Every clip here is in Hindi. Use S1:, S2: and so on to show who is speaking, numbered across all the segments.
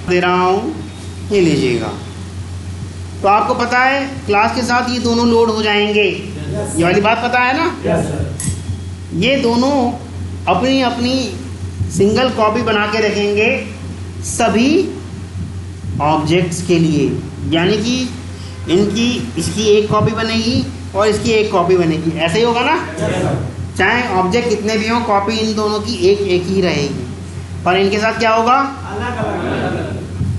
S1: दे रहा हूँ, ये लीजिएगा। तो आपको पता है क्लास के साथ ये दोनों लोड हो जाएंगे, ये वाली बात पता है ना। ये दोनों अपनी अपनी सिंगल कॉपी बना के रखेंगे सभी ऑब्जेक्ट्स के लिए, यानी कि इनकी इसकी एक कॉपी बनेगी और इसकी एक कॉपी बनेगी, ऐसे ही होगा ना। चाहे ऑब्जेक्ट कितने भी हों, कॉपी इन दोनों की एक एक ही रहेगी, पर इनके साथ क्या होगा,
S2: अलग अलग।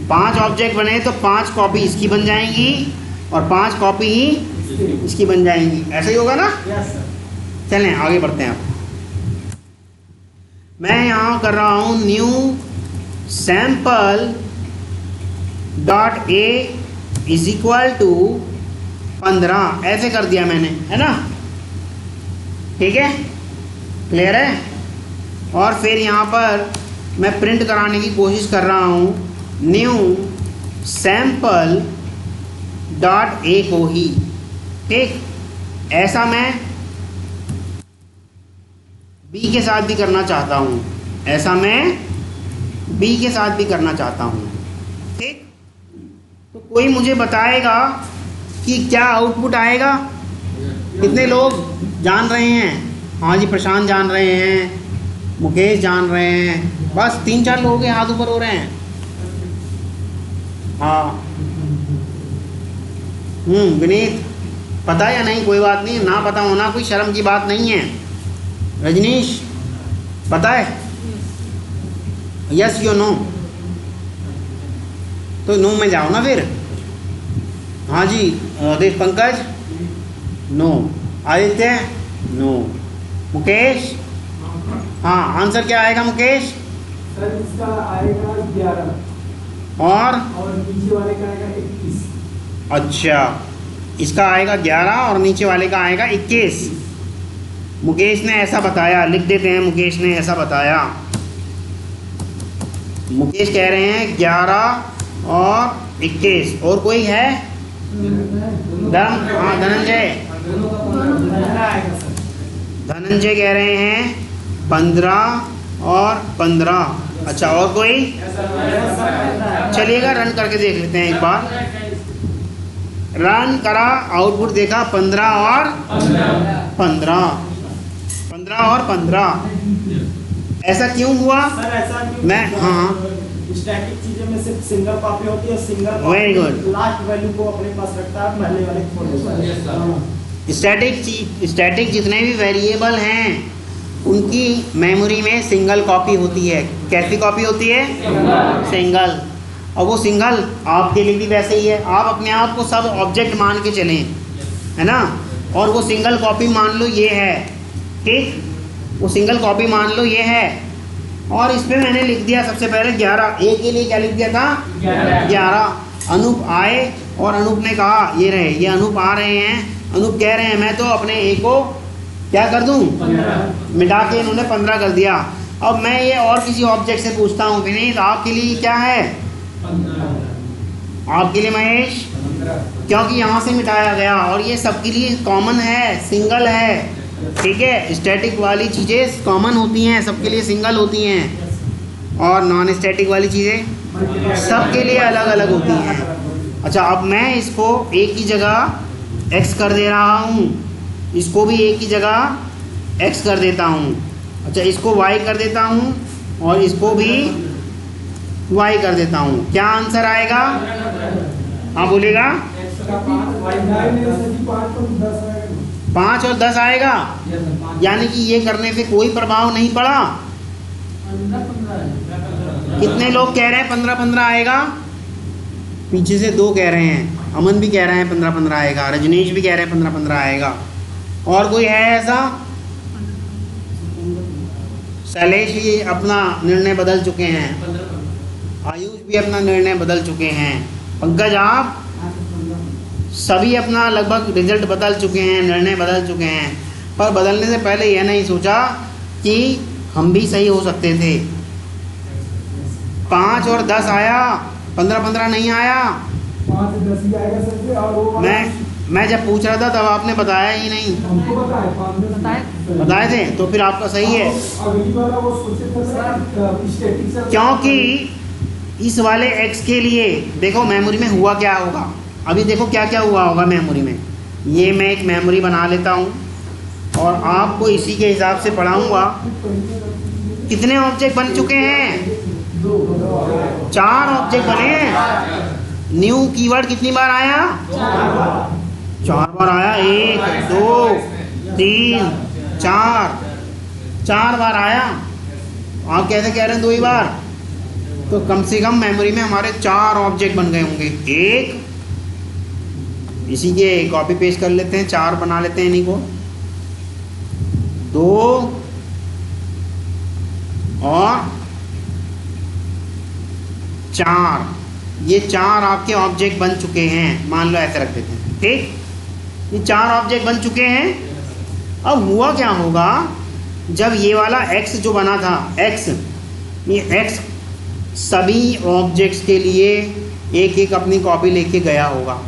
S1: 5 ऑब्जेक्ट बने तो 5 कॉपी इसकी बन जाएंगी और 5 कॉपी ही इसकी बन जाएंगी, ऐसे ही होगा ना। चलें आगे बढ़ते हैं। मैं यहाँ कर रहा हूँ new sample dot A is equal to 15, ऐसे कर दिया मैंने, है ना। ठीक है, क्लियर है। और फिर यहाँ पर मैं प्रिंट कराने की कोशिश कर रहा हूँ न्यू सैम्पल डॉट ए को ही, ठीक। ऐसा मैं बी के साथ भी करना चाहता हूँ, ऐसा मैं बी के साथ भी करना चाहता हूँ, ठीक। तो कोई मुझे बताएगा कि क्या आउटपुट आएगा। कितने लोग जान रहे हैं? हाँ जी, प्रशांत जान रहे हैं, मुकेश जान रहे हैं, बस 3-4 लोगों के हाथ ऊपर हो रहे हैं। हाँ विनीत, पता या नहीं? कोई बात नहीं, ना पता होना कोई शर्म की बात नहीं है। रजनीश पता है? यस यो नो? तो नो में जाओ ना फिर। हाँ जी, देश पंकज नो, आदित्य नो, मुकेश हाँ, आंसर क्या आएगा मुकेश?
S2: सर इसका आएगा 11
S1: और
S2: नीचे वाले का आएगा 21।
S1: अच्छा, इसका आएगा 11 और नीचे वाले का आएगा 21। मुकेश ने ऐसा बताया, लिख देते हैं, मुकेश ने ऐसा बताया। मुकेश कह रहे हैं 11 और 21। और कोई है? हाँ धनंजय, धनंजय कह रहे हैं 15 और 15। अच्छा, और कोई? चलिएगा रन करके देख लेते हैं एक बार। रन करा, आउटपुट देखा 15 और 15, 15 और 15। ऐसा क्यों हुआ?
S2: सर ऐसा क्यों?
S1: मैं हाँ
S2: स्टैटिक चीजें में सिर्फ सिंगल कॉपी होती है, single
S1: very good.
S2: Last value को अपने पास रखता है पहले वाले को।
S1: स्टैटिक जितने भी वेरिएबल हैं उनकी मेमोरी में सिंगल कॉपी होती है। कैसी कॉपी होती है? सिंगल। और वो सिंगल आपके लिए भी वैसे ही है। आप अपने आप को सब ऑब्जेक्ट मान के चलें, है ना। और वो सिंगल कॉपी मान लो ये है, ठीक, वो सिंगल कॉपी मान लो ये है। और इस पर मैंने लिख दिया सबसे पहले 11। ए के लिए क्या लिख दिया था? 11। अनूप आए और अनूप ने कहा ये रहे, ये अनूप आ रहे हैं। अनूप कह रहे हैं मैं तो अपने ए को क्या कर दूं? मिटा के इन्होंने 15 कर दिया। अब मैं ये और किसी ऑब्जेक्ट से पूछता हूँ, विनीत आपके लिए क्या है? 15। आपके लिए महेश? 15। क्योंकि यहाँ से मिटाया गया और ये सबके लिए कॉमन है, सिंगल है, ठीक है। स्टैटिक वाली चीज़ें कॉमन होती हैं, सबके लिए सिंगल होती हैं, और नॉन स्टैटिक वाली चीज़ें सबके लिए अलग अलग होती हैं। अच्छा, अब मैं इसको एक ही जगह x कर दे रहा हूँ, इसको भी एक ही जगह x कर देता हूँ। अच्छा, इसको y कर देता हूँ और इसको भी y कर देता हूँ। क्या आंसर आएगा? हाँ बोलेगा। 5 और 10 आएगा, यानी कि ये करने से कोई प्रभाव नहीं पड़ा। कितने लोग कह रहे हैं 15-15 आएगा? पीछे से 2 कह रहे हैं, अमन भी कह रहे हैं 15-15 आएगा, रजनीश भी कह रहे हैं 15-15 आएगा। और कोई है ऐसा? शैलेश भी अपना निर्णय बदल चुके हैं, आयुष भी अपना निर्णय बदल चुके हैं, पंकज आप सभी अपना लगभग रिजल्ट बदल चुके हैं, निर्णय बदल चुके हैं। पर बदलने से पहले यह नहीं सोचा कि हम भी सही हो सकते थे। 5 और 10 आया, 15-15 नहीं आया।
S2: 5 10 ही आएगा सर। और वो
S1: मैं जब पूछ रहा था तब आपने बताया ही नहीं।
S2: हमको
S1: बताए थे तो फिर आपका सही है। इस वाले x के लिए देखो मेमोरी में हुआ क्या होगा। अभी देखो क्या क्या हुआ होगा मेमोरी में। ये मैं एक मेमोरी बना लेता हूँ और आपको इसी के हिसाब से पढ़ाऊँगा। कितने ऑब्जेक्ट बन चुके हैं? 4 ऑब्जेक्ट बने हैं। न्यू कीवर्ड कितनी बार आया? 4 बार आया। 1 2 3 4 बार आया। आप कैसे कह रहे हैं 2 ही बार? तो कम से कम मेमोरी में हमारे 4 ऑब्जेक्ट बन गए होंगे। एक इसी के कॉपी पेस्ट कर लेते हैं, 4 बना लेते हैं इन्हीं को। 2 और 4, ये 4 आपके ऑब्जेक्ट बन चुके हैं। मान लो ऐसे रख देते हैं, ठीक। ये 4 ऑब्जेक्ट बन चुके हैं। अब हुआ क्या होगा, जब ये वाला x जो बना था x, ये x सभी ऑब्जेक्ट्स के लिए एक एक अपनी कॉपी लेके गया होगा।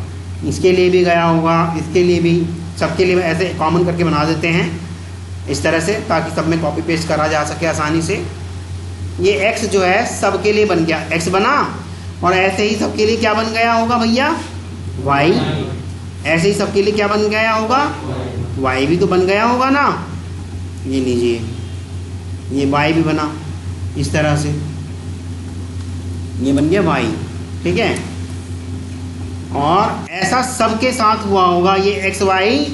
S1: इसके लिए भी गया होगा, इसके लिए भी, सबके लिए ऐसे कॉमन करके बना देते हैं इस तरह से, ताकि सब में कॉपी पेस्ट करा जा सके आसानी से। ये x जो है सबके लिए बन गया, x बना। और ऐसे ही सबके लिए क्या बन गया होगा भैया? y। ऐसे ही सबके लिए क्या बन गया होगा? y भी तो बन गया होगा ना। ये लीजिए, ये y भी बना इस तरह से, ये बन गया y, ठीक है। और ऐसा सबके साथ हुआ होगा। ये x y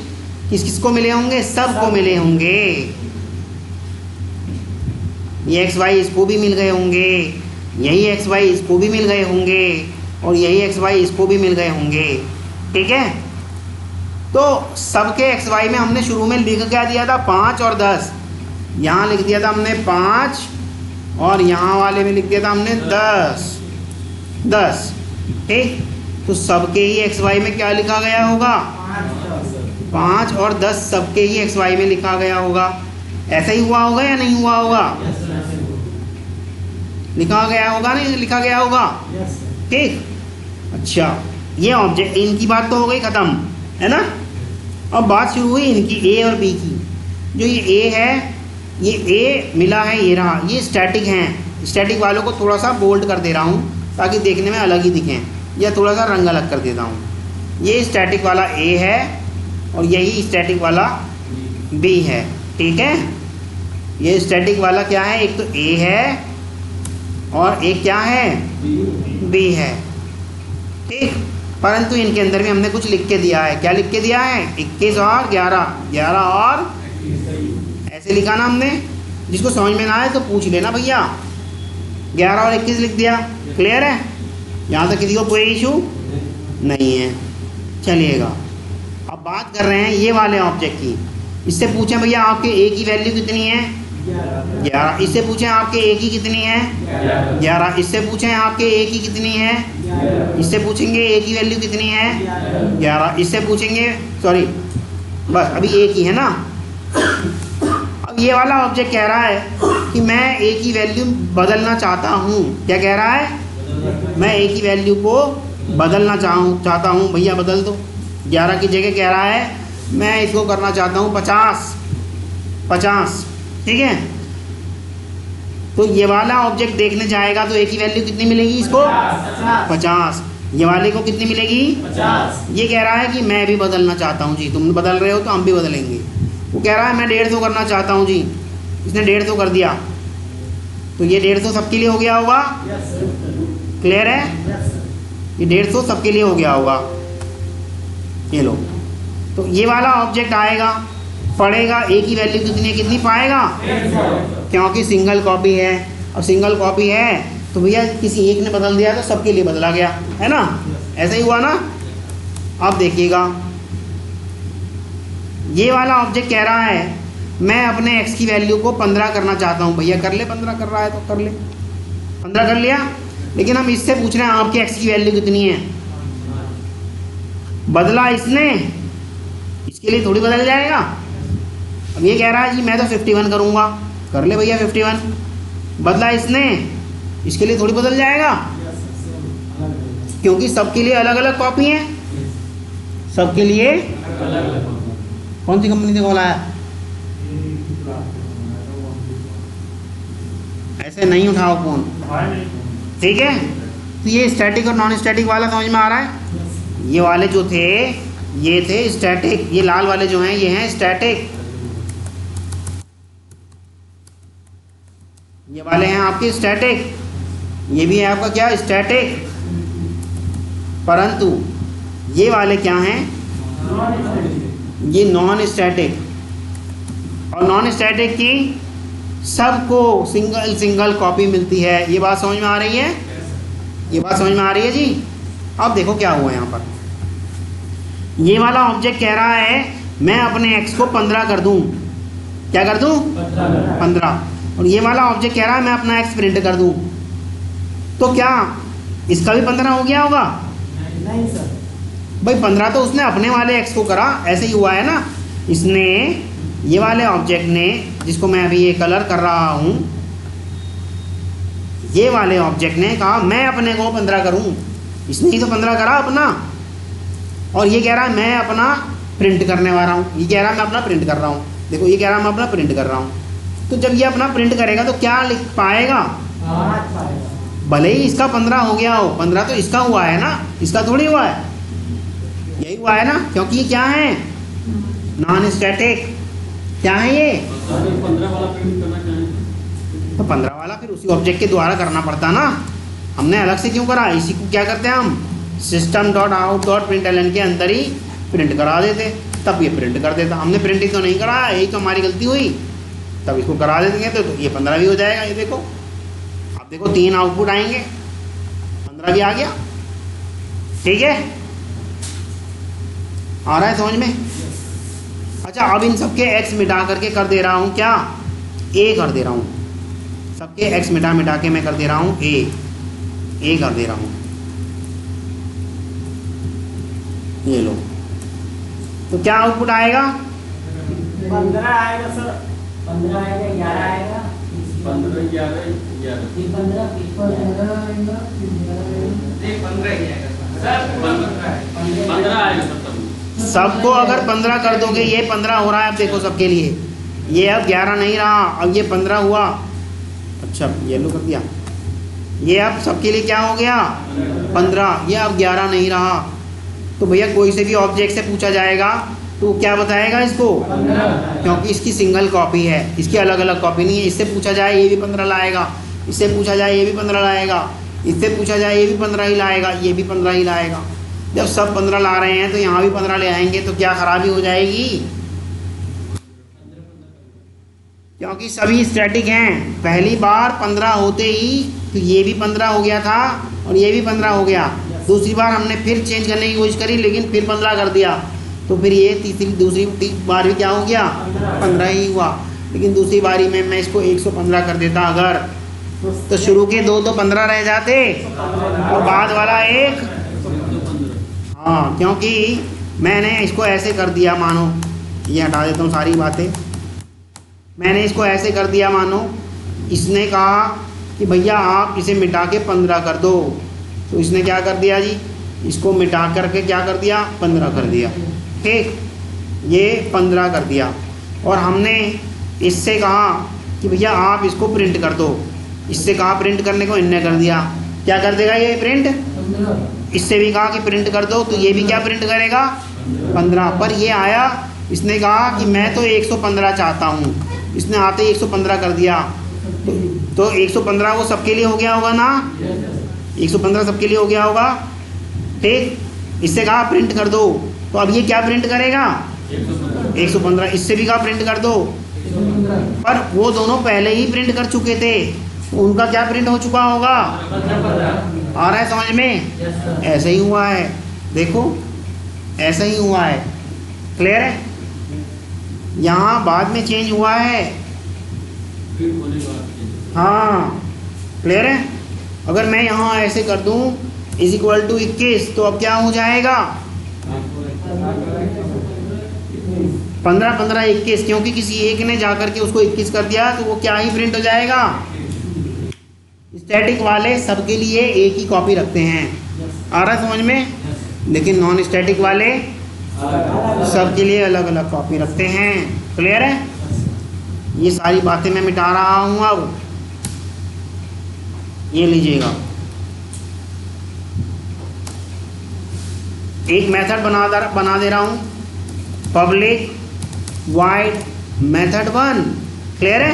S1: किस किस को मिले होंगे? सबको मिले होंगे। ये x y इसको भी मिल गए होंगे, यही x y इसको भी मिल गए होंगे, और यही x y इसको भी मिल गए होंगे, ठीक है। तो सबके x y में हमने शुरू में लिख क्या दिया था? 5 और 10। यहाँ लिख दिया था हमने 5, और यहाँ वाले में लिख दिया था हमने 10, ठीक। तो सबके ही एक्स वाई में क्या लिखा गया होगा? 5 और 10 सबके ही एक्स वाई में लिखा गया होगा। ऐसा ही हुआ होगा या नहीं हुआ होगा? लिखा गया होगा, नहीं लिखा गया होगा, ठीक। अच्छा, ये ऑब्जेक्ट, इनकी बात तो हो गई ख़त्म, है ना। अब बात शुरू हुई इनकी ए और बी की। जो ये ए है, ये ए मिला है, ये रहा, ये स्टैटिक हैं। स्टैटिक वालों को थोड़ा सा बोल्ड कर दे रहा हूँ ताकि देखने में अलग ही दिखें, या थोड़ा सा रंग अलग कर देता हूँ। ये स्टैटिक वाला ए है और यही स्टैटिक वाला बी है, ठीक है। ये स्टैटिक वाला क्या है? एक तो ए है और एक क्या है? बी है, ठीक। परंतु इनके अंदर भी हमने कुछ लिख के दिया है। क्या लिख के दिया है? 21 और 11, 11 और ऐसे लिखा ना हमने। जिसको समझ में ना आए तो पूछ लेना भैया। 11 और 21 लिख दिया, क्लियर है? यहाँ तक किसी को कोई इशू नहीं है, चलिएगा। अब बात कर रहे हैं ये वाले ऑब्जेक्ट की। इससे पूछें भैया आपके ए की वैल्यू कितनी है? 11। इससे पूछें आपके ए की कितनी है? 11। इससे पूछें आपके ए की कितनी है? इससे पूछेंगे ए की वैल्यू कितनी है? 11। इससे पूछेंगे, सॉरी बस अभी ए की है ना। अब ये वाला ऑब्जेक्ट कह रहा है कि मैं ए की वैल्यू बदलना चाहता हूँ। क्या कह रहा है? मैं ए की वैल्यू को बदलना चाहता हूँ। भैया बदल दो। 11 की जगह कह रहा है मैं इसको करना चाहता हूँ 50, ठीक है। तो ये वाला ऑब्जेक्ट देखने जाएगा तो ए की वैल्यू कितनी मिलेगी इसको? 50। ये वाले को कितनी मिलेगी? 50। ये कह रहा है कि मैं भी बदलना चाहता हूँ जी। तुम बदल रहे हो तो हम भी बदलेंगे। वो कह रहा है मैं 150 करना चाहता हूँ जी। इसने 150 कर दिया, तो ये 150 सबके लिए हो गया होगा, क्लियर है? ये 150 सबके लिए हो गया होगा। ये लो, तो ये वाला ऑब्जेक्ट आएगा, पढ़ेगा ए की वैल्यू कितनी है, कितनी पाएगा? क्योंकि सिंगल कॉपी है। और सिंगल कॉपी है तो भैया किसी एक ने बदल दिया तो सबके लिए बदला गया, है ना। ऐसा ही हुआ ना। अब देखिएगा, ये वाला ऑब्जेक्ट कह रहा है मैं अपने x की वैल्यू को 15 करना चाहता हूँ। भैया कर ले, 15 कर रहा है तो कर ले, 15 कर लिया। लेकिन हम इससे पूछ रहे हैं आपके x की वैल्यू कितनी है। बदला इसने, इसके लिए थोड़ी बदल जाएगा। अब ये कह रहा है जी मैं तो 51 करूँगा, कर ले भैया 51। बदला इसने, इसके लिए थोड़ी बदल जाएगा, क्योंकि सबके लिए अलग अलग कॉपी है। सबके लिए कौन सी कंपनी से खोला है? ऐसे नहीं उठाओ फोन, ठीक है। तो ये स्टैटिक और नॉन स्टैटिक वाला समझ में आ रहा है। ये वाले जो थे ये थे स्टैटिक, ये लाल वाले जो हैं ये हैं स्टैटिक, ये वाले हैं आपके स्टैटिक, ये भी है आपका क्या स्टैटिक। परंतु ये वाले क्या हैं, ये नॉन स्टैटिक। और नॉन स्टैटिक की सबको सिंगल सिंगल कॉपी मिलती है। ये बात समझ में आ रही है, ये बात समझ में आ रही है जी। अब देखो क्या हुआ यहाँ पर, ये वाला ऑब्जेक्ट कह रहा है मैं अपने x को 15 कर दूं, क्या कर दूं 15, और ये वाला ऑब्जेक्ट कह रहा है मैं अपना x प्रिंट कर दूं। तो क्या इसका भी 15 हो गया होगा?
S2: नहीं सर,
S1: भाई 15 तो उसने अपने वाले x को करा, ऐसे ही हुआ है ना। इसने ये वाले ऑब्जेक्ट ने, जिसको मैं अभी ये कलर कर रहा हूँ, ये वाले ऑब्जेक्ट ने कहा मैं अपने को 15 करूँ, इसने ही तो 15 करा अपना। और ये कह रहा है मैं अपना प्रिंट करने वाला हूँ, ये कह रहा है मैं अपना प्रिंट कर रहा हूँ। देखो ये कह रहा है मैं अपना प्रिंट कर रहा हूँ। तो जब ये अपना प्रिंट करेगा तो क्या लिख पाएगा? भले ही इसका 15 हो गया हो, 15 तो इसका हुआ है ना, इसका थोड़ी हुआ है, यही हुआ है ना, क्योंकि ये क्या है नॉन स्टैटिक। क्या है ये?
S3: 15 वाला प्रिंट करना चाहें
S1: तो 15 वाला फिर उसी ऑब्जेक्ट के द्वारा करना पड़ता ना, हमने अलग से क्यों करा? इसी को क्या करते हैं हम system.out.println के अंदर ही प्रिंट करा देते, तब ये प्रिंट कर देता। हमने प्रिंटिंग तो नहीं करा, यही तो हमारी गलती हुई, तब इसको करा देंगे तो ये 15 भी हो जाएगा। ये देखो, अब देखो 3 आउटपुट आएंगे, 15 भी आ गया। ठीक है, आ रहा है समझ में? अच्छा, अब इन सबके x मिटा करके कर दे रहा हूँ क्या, a कर दे रहा हूँ, सबके x मिटा मिटा के मैं कर दे रहा हूँ a कर दे रहा हूँ। ये लो, तो क्या आउटपुट आएगा?
S2: 15 आएगा सर,
S4: 15 आएगा, 11 आएगा,
S3: 15 11 11
S4: फिर 15
S3: आएगा सर।
S1: सबको अगर 15 कर दोगे, ये 15 हो रहा है अब देखो सबके लिए, ये अब 11 नहीं रहा, अब ये 15 हुआ। अच्छा ये लो कर दिया, ये अब सबके लिए क्या हो गया 15, ये अब 11 नहीं रहा। तो भैया कोई से भी ऑब्जेक्ट से पूछा जाएगा तो क्या बताएगा इसको, क्योंकि इसकी सिंगल कॉपी है, इसकी अलग अलग कॉपी नहीं है। इससे पूछा जाए ये भी 15 लाएगा, इससे पूछा जाए ये भी 15 लाएगा, इससे पूछा जाए ये भी 15 ही लाएगा, ये भी 15 ही लाएगा। जब सब 15 ला रहे हैं तो यहाँ भी 15 ले आएंगे, तो क्या खराबी हो जाएगी? क्योंकि सभी स्टैटिक हैं। पहली बार 15 होते ही तो ये भी 15 हो गया था और ये भी 15 हो गया। दूसरी बार हमने फिर चेंज करने की कोशिश करी, लेकिन फिर 15 कर दिया, तो फिर ये दूसरी बार भी क्या हो गया 15 ही हुआ। लेकिन दूसरी बारी में मैं इसको 115 कर देता अगर, तो शुरू के 2 तो 15 रह जाते और बाद वाला 1। हाँ, क्योंकि मैंने इसको ऐसे कर दिया, मानो ये हटा देता हूँ सारी बातें, मैंने इसको ऐसे कर दिया, मानो इसने कहा कि भैया आप इसे मिटा के 15 कर दो, तो इसने क्या कर दिया जी, इसको मिटा करके क्या कर दिया 15 कर दिया। ठीक, ये 15 कर दिया। और हमने इससे कहा कि भैया आप इसको प्रिंट कर दो, इससे कहा प्रिंट करने को, इनने कर दिया। क्या कर देगा ये प्रिंट? इससे भी कहा कि प्रिंट कर दो, तो ये भी क्या प्रिंट करेगा 15। पर ये आया, इसने कहा कि मैं तो 115 चाहता हूँ, इसने आते ही 115 कर दिया, तो 115 वो सबके लिए हो गया होगा ना, 115 सबके लिए हो गया होगा। ठीक, इससे कहा प्रिंट कर दो, तो अब ये क्या प्रिंट करेगा 115। इससे भी कहा प्रिंट कर दो, पर वो दोनों पहले ही प्रिंट कर चुके थे, तो उनका क्या प्रिंट हो चुका होगा। आ रहा है समझ में? ऐसे ही हुआ है, देखो ऐसा ही हुआ है। क्लियर है? यहाँ बाद में चेंज हुआ है। हाँ क्लियर है? अगर मैं यहाँ ऐसे कर दूँ = 21, तो अब क्या हो जाएगा 15 15 21, क्योंकि किसी एक ने जाकर के उसको 21 कर दिया, तो वो क्या ही प्रिंट हो जाएगा। स्टैटिक वाले सबके लिए एक ही कॉपी रखते हैं, आ रहा है समझ में? लेकिन नॉन स्टैटिक वाले सबके लिए अलग अलग कॉपी रखते हैं। क्लियर है? ये सारी बातें मैं मिटा रहा हूँ। अब ये लीजिएगा, एक मेथड बना दे रहा हूँ, पब्लिक वाइड मेथड 1। क्लियर है?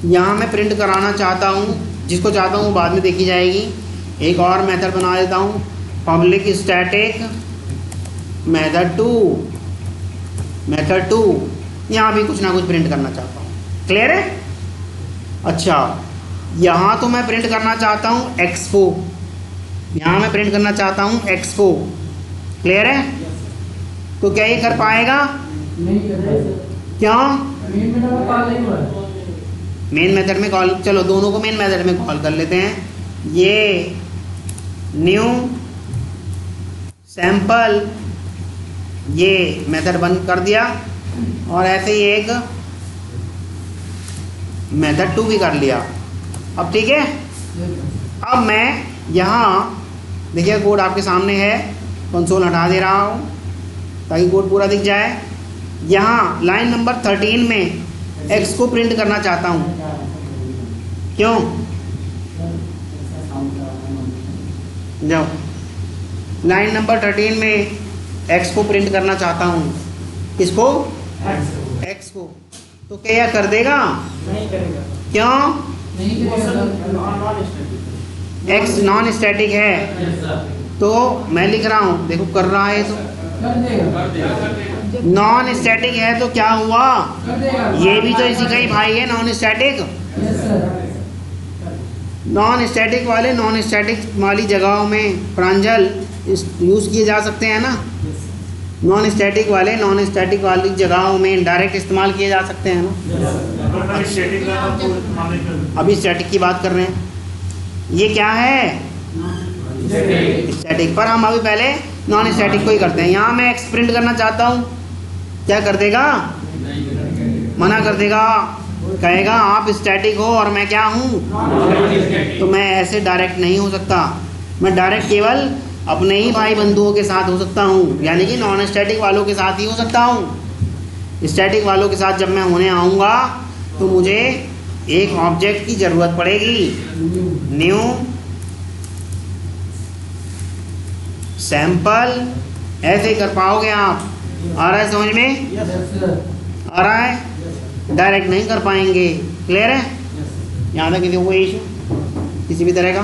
S1: यहाँ मैं प्रिंट कराना चाहता हूँ, जिसको चाहता हूँ वो बाद में देखी जाएगी। एक और मेथड बना देता हूँ, पब्लिक स्टैटिक मेथड 2। यहाँ भी कुछ ना कुछ प्रिंट करना चाहता हूँ। क्लियर है? अच्छा, यहाँ तो मैं प्रिंट करना चाहता हूँ एक्सपो, यहाँ मैं प्रिंट करना चाहता हूँ एक्सपो। क्लियर है? तो क्या ये कर पाएगा? क्यों? मेन मेथड में कॉल, चलो दोनों को मेन मेथड में कॉल कर लेते हैं। ये न्यू सैंपल, ये मेथड बंद कर दिया, और ऐसे ही एक मेथड 2 भी कर लिया। अब ठीक है, अब मैं यहाँ देखिए कोड आपके सामने है, कंसोल हटा दे रहा हूँ ताकि कोड पूरा दिख जाए। यहाँ लाइन नंबर 13 में x को प्रिंट करना चाहता हूँ। क्यों? जाओ, लाइन नंबर 13 में x को प्रिंट करना चाहता हूँ। किसको? x को। तो क्या यह कर देगा?
S2: नहीं करेगा।
S1: क्यों?
S2: नहीं करेगा।
S1: x नॉन स्टैटिक है, तो मैं लिख रहा हूँ, देखो कर रहा है तो नॉन स्टैटिक है, तो क्या हुआ? ये भी तो इसी का ही भाई है, नॉन स्टैटिक। नॉन स्टैटिक वाली जगहों में प्रांजल यूज़ किए जा सकते हैं ना। नॉन स्टैटिक वाली जगहों में डायरेक्ट इस्तेमाल किए जा सकते हैं ना। अभी स्टैटिक की बात कर रहे हैं। ये क्या है? स्टैटिक, पर हम अभी पहले नॉन स्टैटिक को ही करते हैं। यहाँ मैं एक्स प्रिंट करना चाहता हूँ, क्या कर देगा? मना कर देगा, कहेगा आप स्टैटिक हो और मैं क्या हूँ? तो मैं ऐसे डायरेक्ट नहीं हो सकता, मैं डायरेक्ट केवल अपने ही भाई बंधुओं के साथ हो सकता हूँ, यानी कि नॉन स्टैटिक वालों के साथ ही हो सकता हूँ। स्टैटिक वालों के साथ जब मैं होने आऊँगा तो मुझे एक ऑब्जेक्ट की ज़रूरत पड़ेगी, न्यू सैंपल। ऐसे ही कर पाओगे आप? आ रहा है समझ में? आ रहा है? डायरेक्ट नहीं कर पाएंगे। क्लियर है? यहाँ तक किसी कोई इशू किसी भी तरह का?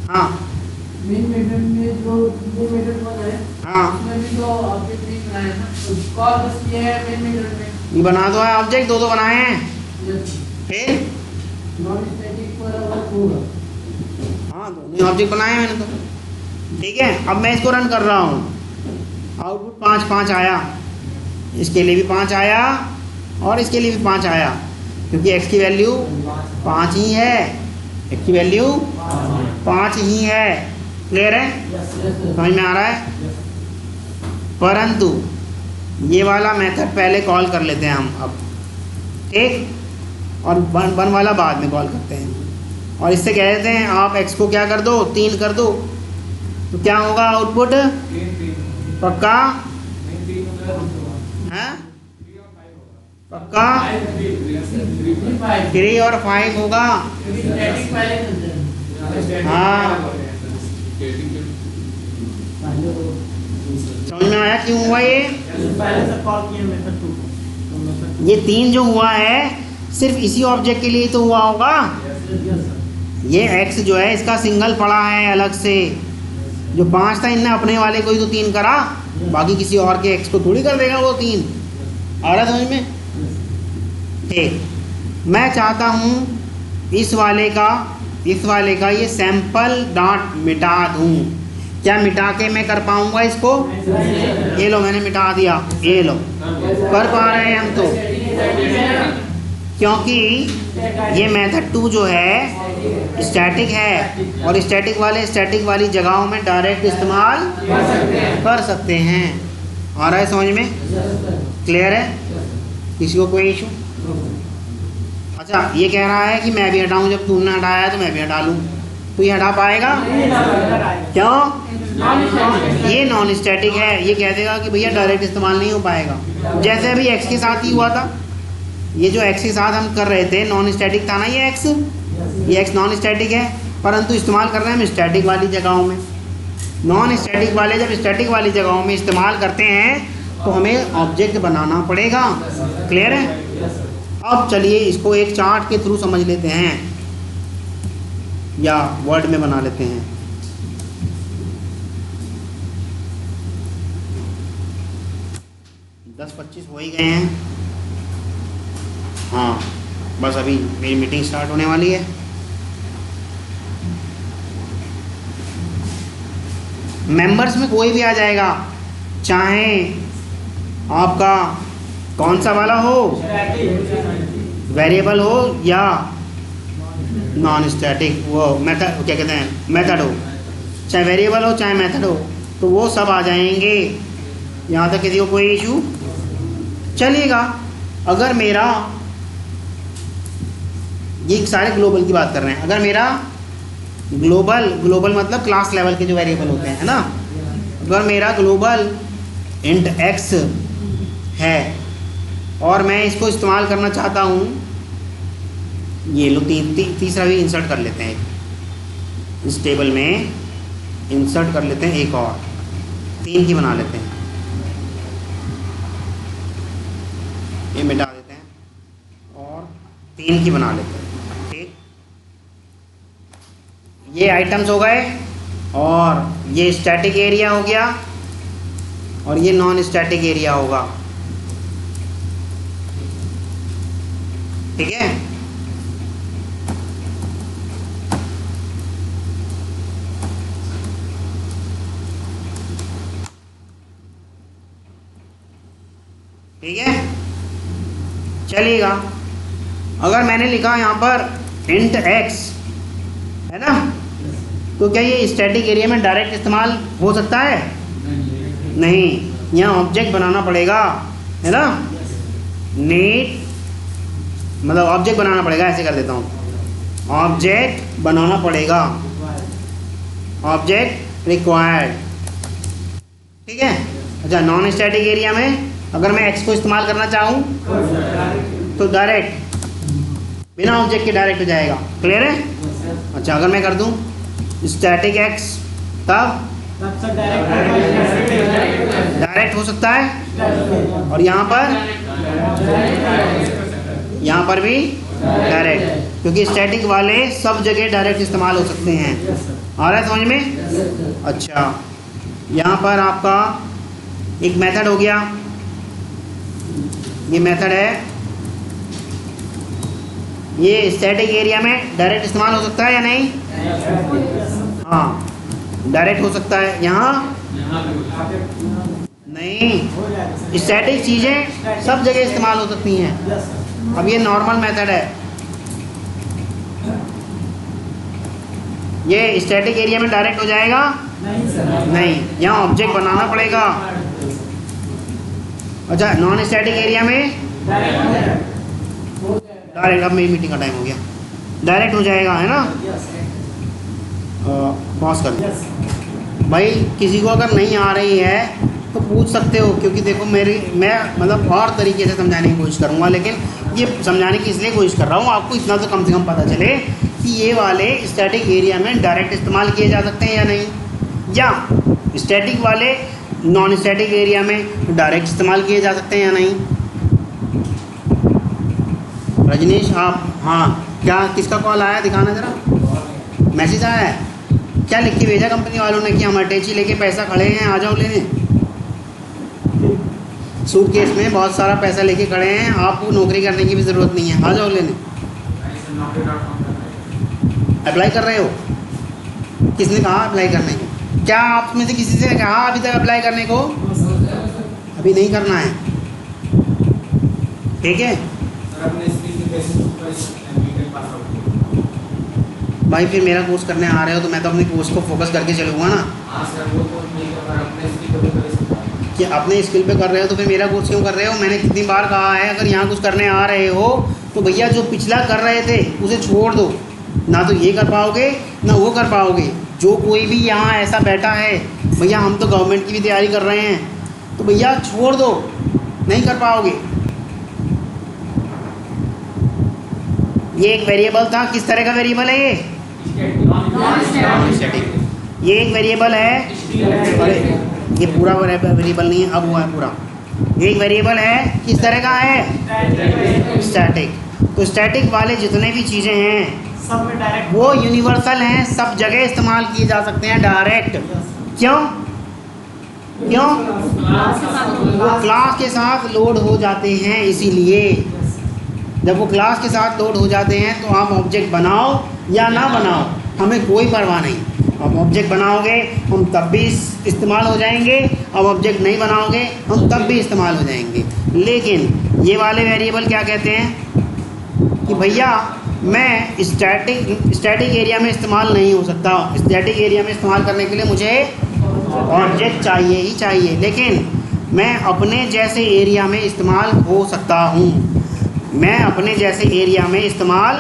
S1: हाँ हाँ, ये बना दो है ऑब्जेक्ट, दो बनाए हैं। फिर हाँ, दोनों ऑब्जेक्ट बनाए हैं मैंने तो। ठीक है, अब मैं इसको रन कर रहा हूँ, आउटपुट 5 आया, इसके लिए भी 5 आया और इसके लिए भी 5 आया, क्योंकि x की वैल्यू 5 ही है, x की वैल्यू 5 ही है। क्लियर है? समझ में आ रहा है? परंतु ये वाला मेथड पहले कॉल कर लेते हैं हम अब, ठीक, और वन वाला बाद में कॉल करते हैं। और इससे कह देते हैं आप x को क्या कर दो? 3 कर दो, तो क्या होगा आउटपुट? पक्का? हैं? पक्का 3 और 5 होगा। हाँ, समझ में आया क्यों हुआ ये? ये 3 जो हुआ है सिर्फ इसी ऑब्जेक्ट के लिए तो हुआ होगा। ये x जो है इसका सिंगल पड़ा है अलग से, जो 5 था इनने अपने वाले को ही तो 3 करा, बाकी किसी और के x को थोड़ी कर देगा वो 3। आ रहा समझ में? ठीक, मैं चाहता हूँ इस वाले का ये सैंपल डॉट मिटा दूँ। क्या मिटा के मैं कर पाऊँगा इसको? ये लो मैंने मिटा दिया, ये लो, कर पा रहे हैं हम तो, क्योंकि ये मेथड 2 जो है स्टैटिक है और स्टैटिक वाली जगहों में डायरेक्ट इस्तेमाल कर सकते हैं। आ रहा है समझ में? क्लियर है? किसी को कोई इशू? अच्छा, ये कह रहा है कि मैं भी हटाऊं, जब तुमने हटाया है तो मैं भी हटा लूं, तो ये हटा पाएगा? क्यों? ये नॉन स्टैटिक है, ये कह देगा कि भैया डायरेक्ट इस्तेमाल नहीं हो पाएगा। जैसे अभी x के साथ ही हुआ था, ये जो x के साथ हम कर रहे थे नॉन स्टैटिक था ना ये x नॉन स्टैटिक है, परंतु इस्तेमाल कर रहे हैं हम स्टैटिक वाली जगहों में। नॉन स्टैटिक वाले जब स्टैटिक वाली जगहों में इस्तेमाल करते हैं तो हमें ऑब्जेक्ट बनाना पड़ेगा। क्लियर है? अब चलिए इसको एक चार्ट के थ्रू समझ लेते हैं या वर्ड में बना लेते हैं। दस 25 हो ही गए हैं। हाँ, बस अभी मेरी मीटिंग स्टार्ट होने वाली है। मेंबर्स में कोई भी आ जाएगा, चाहे आपका कौन सा वाला हो, वेरिएबल हो या नॉन स्टैटिक, वो मेथड क्या कहते हैं, मेथड हो, चाहे वेरिएबल हो चाहे मेथड हो, तो वो सब आ जाएंगे। यहाँ तक किसी को कोई इशू चलिएगा। अगर मेरा, ये सारे ग्लोबल की बात कर रहे हैं, अगर मेरा ग्लोबल मतलब क्लास लेवल के जो वेरिएबल होते हैं ना, अगर मेरा ग्लोबल इंट एक्स है और मैं इसको इस्तेमाल करना चाहता हूँ, ये लो तीसरा भी इंसर्ट कर लेते हैं, इस टेबल में इंसर्ट कर लेते हैं, एक और 3 की बना लेते हैं, ये मिटा देते हैं और 3 की बना लेते हैं। ठीक, ये आइटम्स हो गए और ये स्टैटिक एरिया हो गया और ये नॉन स्टैटिक एरिया होगा। ठीक है, ठीक है, चलिएगा। अगर मैंने लिखा यहाँ पर इंट एक्स है ना, तो क्या ये स्टैटिक एरिया में डायरेक्ट इस्तेमाल हो सकता है? नहीं, यहाँ ऑब्जेक्ट बनाना पड़ेगा, है ना। नीड मतलब ऑब्जेक्ट बनाना पड़ेगा, ऐसे कर देता हूँ, ऑब्जेक्ट बनाना पड़ेगा, ऑब्जेक्ट रिक्वायर्ड। ठीक है। अच्छा, नॉन स्टैटिक एरिया में अगर मैं एक्स को इस्तेमाल करना चाहूँ तो डायरेक्ट बिना ऑब्जेक्ट के डायरेक्ट हो जाएगा। क्लियर है? अच्छा, अगर मैं कर दूँ स्टैटिक एक्स तब डायरेक्ट हो सकता है, और यहाँ पर भी डायरेक्ट, क्योंकि स्टैटिक वाले सब जगह डायरेक्ट इस्तेमाल हो सकते हैं। आ रहा है समझ में? अच्छा, यहाँ पर आपका एक मेथड हो गया, ये मेथड है, ये स्टैटिक एरिया में डायरेक्ट इस्तेमाल हो सकता है या नहीं? हाँ, डायरेक्ट हो सकता है। यहाँ नहीं, स्टैटिक चीज़ें सब जगह इस्तेमाल हो सकती हैं। अब ये नॉर्मल मेथड है, ये स्टैटिक एरिया में डायरेक्ट हो जाएगा? नहीं, यहाँ ऑब्जेक्ट बनाना पड़ेगा। अच्छा, नॉन स्टैटिक एरिया में डायरेक्ट, अब मेरी मीटिंग का टाइम हो गया, डायरेक्ट हो जाएगा, है ना। पॉज कर भाई, किसी को अगर नहीं आ रही है तो पूछ सकते हो, क्योंकि देखो मैं मतलब और तरीके से समझाने की कोशिश करूँगा, लेकिन ये समझाने की इसलिए कोशिश कर रहा हूँ आपको इतना तो कम से कम पता चले कि ये वाले स्टैटिक एरिया में डायरेक्ट इस्तेमाल किए जा सकते हैं या नहीं, या स्टैटिक वाले नॉन स्टैटिक एरिया में डायरेक्ट इस्तेमाल किए जा सकते हैं या नहीं। रजनीश आप, हाँ, क्या किसका कॉल आया, दिखाना ज़रा, मैसेज आया है क्या? लिख के भेजा कंपनी वालों ने कि हम अटैची लेके पैसा खड़े हैं, आ जाओ लेने। सूटकेस में बहुत सारा पैसा लेके खड़े हैं, आपको नौकरी करने की भी ज़रूरत नहीं है, आ जाओ लेने। अप्लाई कर रहे हो? किसने कहा अप्लाई करने को? क्या आप में से किसी से कहा अभी तक अप्लाई करने को? अभी नहीं करना है, ठीक है भाई। फिर मेरा कोर्स करने आ रहे हो तो मैं तो अपने कोर्स को फोकस करके चलूँगा ना। कि अपने स्किल पे कर रहे हो तो फिर मेरा कोर्स क्यों कर रहे हो? मैंने कितनी बार कहा है, अगर यहाँ कुछ करने आ रहे हो तो भैया जो पिछला कर रहे थे उसे छोड़ दो, ना तो ये कर पाओगे ना वो कर पाओगे। जो कोई भी यहाँ ऐसा बैठा है, भैया हम तो गवर्नमेंट की भी तैयारी कर रहे हैं, तो भैया छोड़ दो, नहीं कर पाओगे। ये एक वेरिएबल था, किस तरह का वेरिएबल है ये? स्टैटिक। ये एक वेरिएबल है अरे ये पूरा वेरिएबल नहीं है, अब हुआ है पूरा। एक वेरिएबल है किस तरह का है? स्टैटिक। तो स्टैटिक वाले जितने भी चीज़ें हैं
S2: सब में डायरेक्ट
S1: वो यूनिवर्सल हैं, सब जगह इस्तेमाल किए जा सकते हैं डायरेक्ट। क्यों? क्यों? वो क्लास के साथ लोड हो जाते हैं, इसीलिए जब वो क्लास के साथ लोड हो जाते हैं तो आप ऑब्जेक्ट बनाओ या ना बनाओ, हमें कोई परवाह नहीं। अब ऑब्जेक्ट बनाओगे हम तब भी इस्तेमाल हो जाएंगे, अब ऑब्जेक्ट नहीं बनाओगे हम तब भी इस्तेमाल हो जाएंगे। लेकिन ये वाले वेरिएबल क्या कहते हैं कि भैया मैं स्टैटिक एरिया में इस्तेमाल नहीं हो सकता, स्टैटिक एरिया में इस्तेमाल करने के लिए मुझे ऑब्जेक्ट चाहिए ही चाहिए, लेकिन मैं अपने जैसे एरिया में इस्तेमाल हो सकता हूँ, मैं अपने जैसे एरिया में इस्तेमाल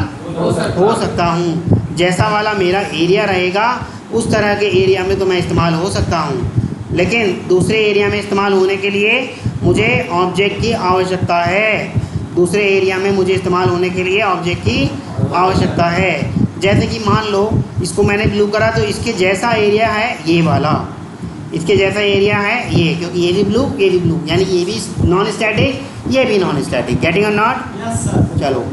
S1: हो सकता हूँ। जैसा वाला मेरा एरिया रहेगा उस तरह के एरिया में तो मैं इस्तेमाल हो सकता हूँ, लेकिन दूसरे एरिया में इस्तेमाल होने के लिए मुझे ऑब्जेक्ट की आवश्यकता है। दूसरे एरिया में मुझे इस्तेमाल होने के लिए ऑब्जेक्ट की आवश्यकता है। जैसे कि मान लो इसको मैंने ब्लू करा तो इसके जैसा एरिया है ये वाला, इसके जैसा एरिया है ये, क्योंकि ये भी ब्लू, यानी ये भी नॉन स्टैटिक, ये भी नॉन स्टैटिक। गेटिंग और नॉट?
S2: Yes sir.
S1: चलो,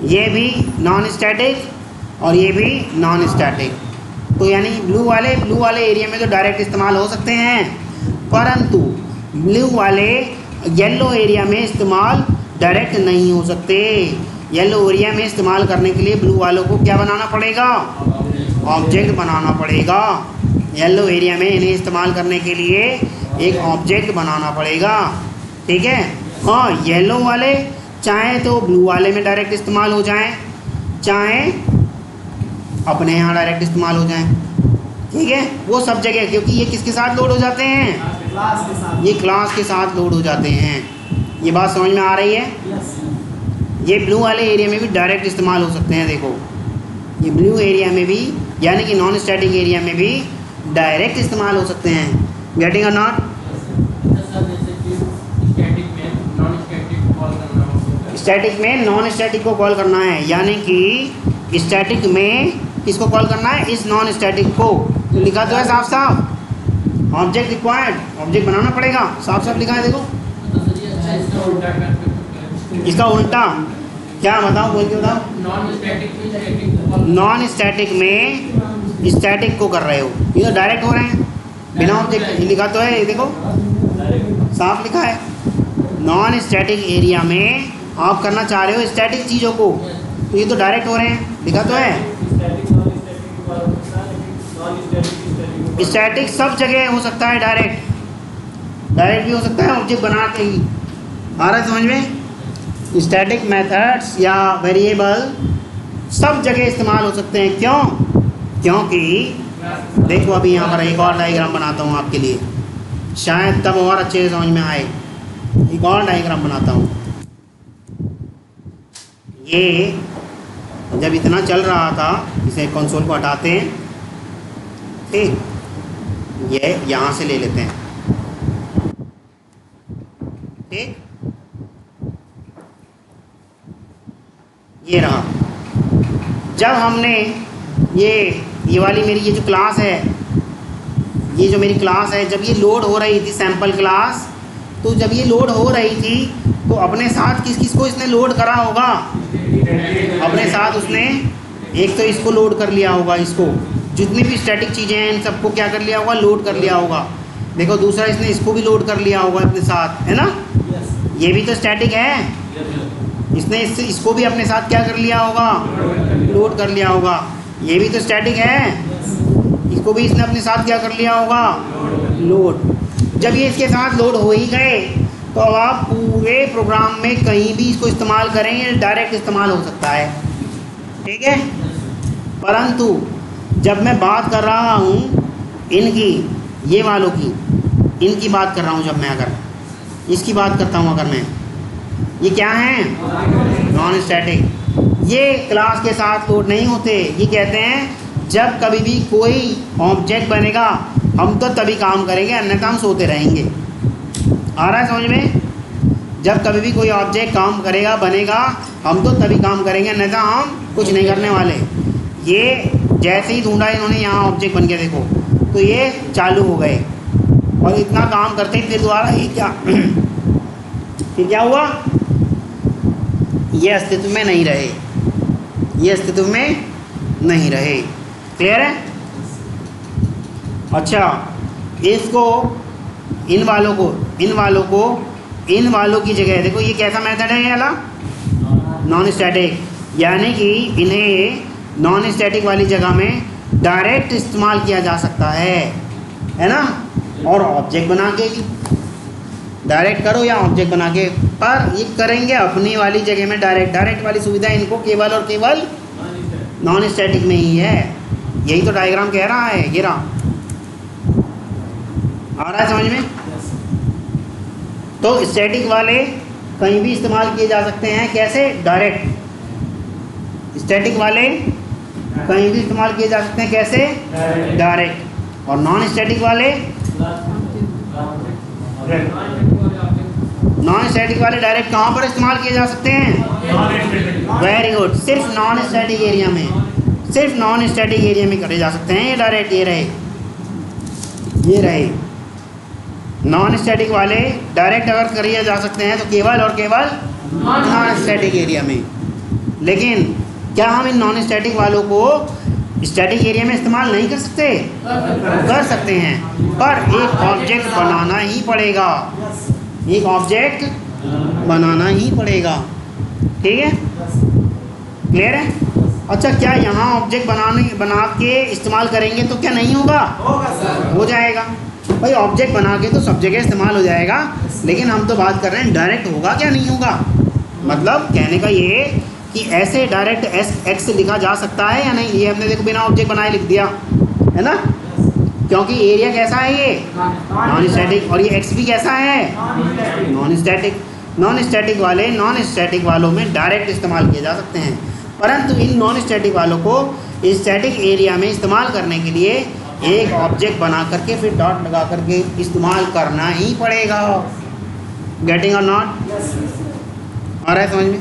S1: ये भी नॉन स्टैटिक और ये भी नॉन स्टैटिक। तो यानी ब्लू वाले एरिया में तो डायरेक्ट इस्तेमाल हो सकते हैं, परंतु ब्लू वाले येलो एरिया में इस्तेमाल डायरेक्ट नहीं हो सकते। येलो एरिया में इस्तेमाल करने के लिए ब्लू वालों को क्या बनाना पड़ेगा? ऑब्जेक्ट बनाना पड़ेगा। येलो एरिया में इन्हें इस्तेमाल करने के लिए एक ऑब्जेक्ट बनाना पड़ेगा, ठीक है। हाँ, येलो वाले चाहे तो ब्लू वाले में डायरेक्ट इस्तेमाल हो जाएं, चाहे अपने यहाँ डायरेक्ट इस्तेमाल हो जाएं, ठीक है। वो सब जगह, क्योंकि ये किसके साथ लोड हो जाते हैं?
S2: क्लास के साथ।
S1: ये क्लास के साथ लोड हो जाते हैं। ये बात समझ में आ रही है?
S2: यस।
S1: ये ब्लू वाले एरिया में भी डायरेक्ट इस्तेमाल हो सकते हैं। देखो, ये ब्लू एरिया में भी, यानी कि नॉन स्टैटिक एरिया में भी डायरेक्ट इस्तेमाल हो सकते हैं। गेटिंग और नॉट? स्टैटिक में नॉन स्टैटिक को कॉल करना है, यानी कि स्टैटिक में किसको कॉल करना है? इस नॉन स्टैटिक को। तो लिखा तो है साफ साफ, ऑब्जेक्ट रिक्वायर्ड, ऑब्जेक्ट बनाना पड़ेगा, साफ साफ लिखा है। देखो इसका उल्टा क्या बताओ, बोल के बताओ। नॉन स्टैटिक में स्टैटिक को कर रहे हो, ये तो डायरेक्ट हो रहे हैं बिना ऑब्जेक्ट। लिखा तो है, ये देखो साफ लिखा है। नॉन स्टैटिक एरिया में आप करना चाह रहे हो स्टैटिक चीज़ों को, तो ये तो डायरेक्ट हो रहे हैं, लिखा तो है। स्टैटिक सब जगह हो सकता है, डायरेक्ट भी हो सकता है ऑब्जेक्ट बना के ही। आ रहा है समझ में? स्टैटिक मेथड्स या वेरिएबल सब जगह इस्तेमाल हो सकते हैं। क्यों? क्योंकि देखो अभी यहाँ पर एक और डायग्राम बनाता हूँ आपके लिए, शायद तब और अच्छे से समझ में आए। एक और डायग्राम बनाता हूँ। ये जब इतना चल रहा था, इसे कंसोल को हटाते हैं, ठीक, ये यहाँ से ले लेते हैं, ठीक, ये रहा। जब हमने ये वाली मेरी ये जो क्लास है, ये जो मेरी क्लास है, जब ये लोड हो रही थी सैंपल क्लास, तो जब ये लोड हो रही थी तो अपने साथ किस किस को इसने लोड करा होगा? अपने साथ उसने एक तो इसको लोड कर लिया होगा, इसको जितनी भी स्टैटिक चीज़ें हैं इन सबको क्या कर लिया होगा? लोड कर लिया होगा। देखो दूसरा इसने इसको भी लोड कर लिया होगा अपने साथ, है ना? ये भी तो स्टैटिक है। इसने इसको भी अपने साथ क्या कर लिया होगा? लोड कर लिया होगा। ये भी तो स्टैटिक है, इसको भी इसने अपने साथ क्या कर लिया होगा? लोड। जब ये इसके साथ लोड हो ही गए तो अब आप पूरे प्रोग्राम में कहीं भी इसको इस्तेमाल करें, ये डायरेक्ट इस्तेमाल हो सकता है, ठीक है। परंतु जब मैं बात कर रहा हूँ इनकी, ये वालों की, इनकी बात कर रहा हूँ, जब मैं अगर इसकी बात करता हूँ, अगर मैं, ये क्या हैं? Non static. ये क्लास के साथ लोड नहीं होते। ये कहते हैं जब कभी भी कोई ऑब्जेक्ट बनेगा हम तो तभी काम करेंगे, अन्यथा हम सोते रहेंगे। आ रहा है समझ में? जब कभी भी कोई ऑब्जेक्ट काम करेगा, बनेगा, हम तो तभी काम करेंगे, अन्यथा हम कुछ नहीं करने वाले। ये जैसे ही ढूंढा इन्होंने यहाँ ऑब्जेक्ट बन गया, देखो तो ये चालू हो गए और इतना काम करते ही फिर दोबारा ये क्या फिर क्या हुआ, ये अस्तित्व में नहीं रहे, ये अस्तित्व में नहीं रहे। क्लियर है? अच्छा, इसको इन वालों की जगह देखो, ये कैसा मेथड है ये वाला, नॉन स्टैटिक, यानी कि इन्हें नॉन स्टैटिक वाली जगह में डायरेक्ट इस्तेमाल किया जा सकता है ना, और ऑब्जेक्ट बना के भी डायरेक्ट करो या ऑब्जेक्ट बना के, पर ये करेंगे अपनी वाली जगह में डायरेक्ट वाली सुविधा इनको केवल और केवल नॉन स्टैटिक में ही है। यही तो डायग्राम कह रहा है, ये रहा, आ रहा है समझ में? तो स्टैटिक वाले कहीं भी इस्तेमाल किए जा सकते हैं, कैसे? डायरेक्ट। स्टैटिक वाले कहीं भी इस्तेमाल किए जा सकते हैं, कैसे? डायरेक्ट। और नॉन स्टैटिक वाले डायरेक्ट कहाँ पर इस्तेमाल किए जा सकते हैं? वेरी गुड, सिर्फ नॉन स्टैटिक एरिया में, सिर्फ नॉन स्टैटिक एरिया में करे जा सकते हैं ये डायरेक्ट। ये रहे नॉन स्टैटिक वाले डायरेक्ट अगर किए जा सकते हैं तो केवल और केवल नॉन स्टैटिक एरिया में। लेकिन क्या हम इन नॉन स्टैटिक वालों को स्टैटिक एरिया में इस्तेमाल नहीं कर सकते? कर सकते हैं, पर एक ऑब्जेक्ट बनाना ही पड़ेगा, एक ऑब्जेक्ट बनाना ही पड़ेगा। ठीक है? क्लियर है? अच्छा, क्या यहाँ ऑब्जेक्ट बना के इस्तेमाल करेंगे तो क्या नहीं होगा? हो जाएगा भाई, ऑब्जेक्ट बना के तो सब जगह इस्तेमाल हो जाएगा, लेकिन हम तो बात कर रहे हैं डायरेक्ट होगा क्या नहीं होगा। मतलब कहने का ये कि ऐसे डायरेक्ट एक्स लिखा जा सकता है या नहीं, ये हमने देखो बिना ऑब्जेक्ट बनाए लिख दिया है ना, क्योंकि एरिया कैसा है ये नॉन स्टैटिक, और ये एक्स भी कैसा है नॉन स्टैटिक। नॉन स्टैटिक वालों में डायरेक्ट इस्तेमाल किए जा सकते हैं, परंतु इन नॉन स्टैटिक वालों को स्टैटिक एरिया में इस्तेमाल करने के लिए एक ऑब्जेक्ट बना करके फिर डॉट लगा करके इस्तेमाल करना ही पड़ेगा। गेटिंग और नॉट? आ रहा है समझ में?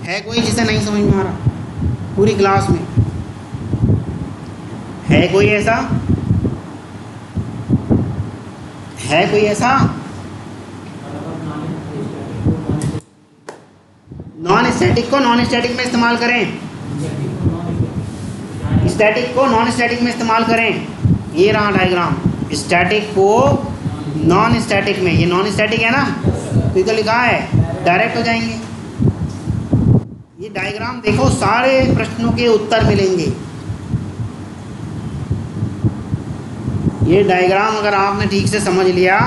S1: है कोई जिसे नहीं समझ में आ रहा पूरी क्लास में? है कोई ऐसा? है कोई ऐसा? नॉन स्टैटिक को नॉन स्टैटिक में इस्तेमाल करें, स्टैटिक को नॉन स्टैटिक में इस्तेमाल करें। ये रहा डायग्राम, स्टैटिक को नॉन स्टैटिक में, ये नॉन स्टैटिक है ना, तो ये तो लिखा है डायरेक्ट हो जाएंगे। ये डायग्राम देखो, सारे प्रश्नों के उत्तर मिलेंगे। ये डायग्राम अगर आपने ठीक से समझ लिया,